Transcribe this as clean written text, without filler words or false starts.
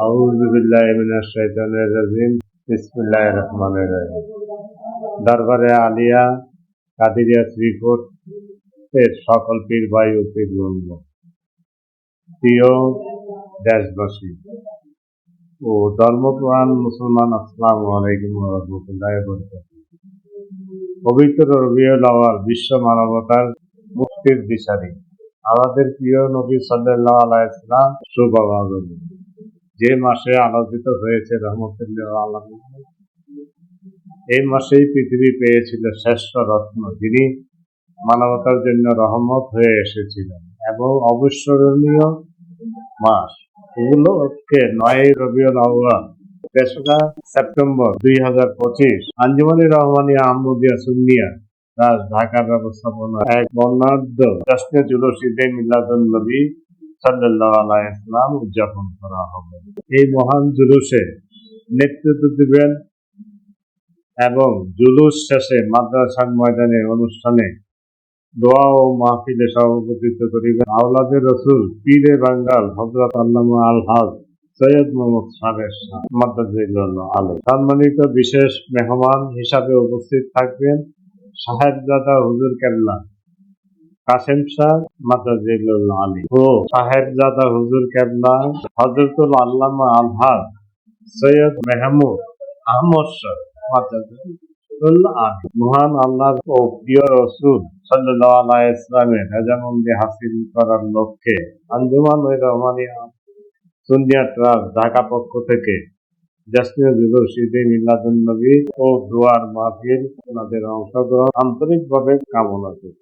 আউযু বিল্লাহি মিনাশ শাইতানির রাজিম। বিসমিল্লাহির রহমানির রহিম। দরবারে আলিয়া কাদেরিয়া শ্রীপুর এর সকল পীর ভাই ও পীরবৃন্দ, প্রিয় দেশবাসী ও ধর্মপ্রাণ মুসলমান, আসসালামু আলাইকুম ওয়া রাহমাতুল্লাহি ওয়া বারাকাতুহু। পবিত্র রবিউল আউয়াল বিশ্ব মানবতার মুক্তির দিশারি আমাদের প্রিয় নবী সাল্লাল্লাহু আলাইহি ওয়াসাল্লাম শুভ আগমন, যে মাসে আলোচিত হয়েছে রহমতুল্লাহ আলামিন। এই মাসেই পৃথিবী পেয়েছিল শ্রেষ্ঠ রত্ন, যিনি মানবতার জন্য রহমত হয়ে এসেছিলেন এবং অবিস্মরণীয় মাস এগুলোকে 9 রবিউল আউয়াল 3রা সেপ্টেম্বর 2025 আঞ্জুমানে রহমানিয়া আহমদিয়া সুন্নিয়া রাজ ঢাকার ব্যবস্থাপনা এক বর্ণাঢ্য জশ্নে জুলুস ঈদে মিলাদুন নবী সাল্লাল্লাহু আলাইহি ওয়াসাল্লাম উদযাপন করা হবে। এই মহান জুলুসে নেতৃত্ব দিবেন এবং জুলুস শেষে মাদ্রাসার ময়দানে অনুষ্ঠানে দোয়া ও মাহফিলে সভাপতিত্ব করিবেন আওলাদে রসুল পীরে বাঙ্গাল হযরত আল্লামা আল-হাজ সৈয়দ মোহাম্মদ সাবের শাহ মাদ্দাজিল্লাহ আলী। সম্মানিত বিশেষ মেহমান হিসাবে উপস্থিত থাকবেন সাহেবজাদা হুজুর কেবলা কাসেম শাহ মাদ্দাজিল্লাহ আলী ও সাহেবজাদা হুজুর কেবলা হযরতুল আল্লামা আল-হাজ সৈয়দ মেহমুদ আহমদ শাহ মাদ্দাজিল্লাহ আলী। মহান আল্লাহর ও প্রিয় রাসূল সাল্লাল্লাহু আলাইহি ওয়াসাল্লামের রাজামন্দি হাসিল করার লক্ষ্যে আঞ্জুমান রহমানিয়া সুন্নিয়া ট্রাস্ট ঢাকা পক্ষ থেকে জশ্নে জুলুস ঈদে মিলাদুন নবী ও দোয়ার মাহফিল আপনাদের অংশগ্রহণ আন্তরিকভাবে কামনা করি।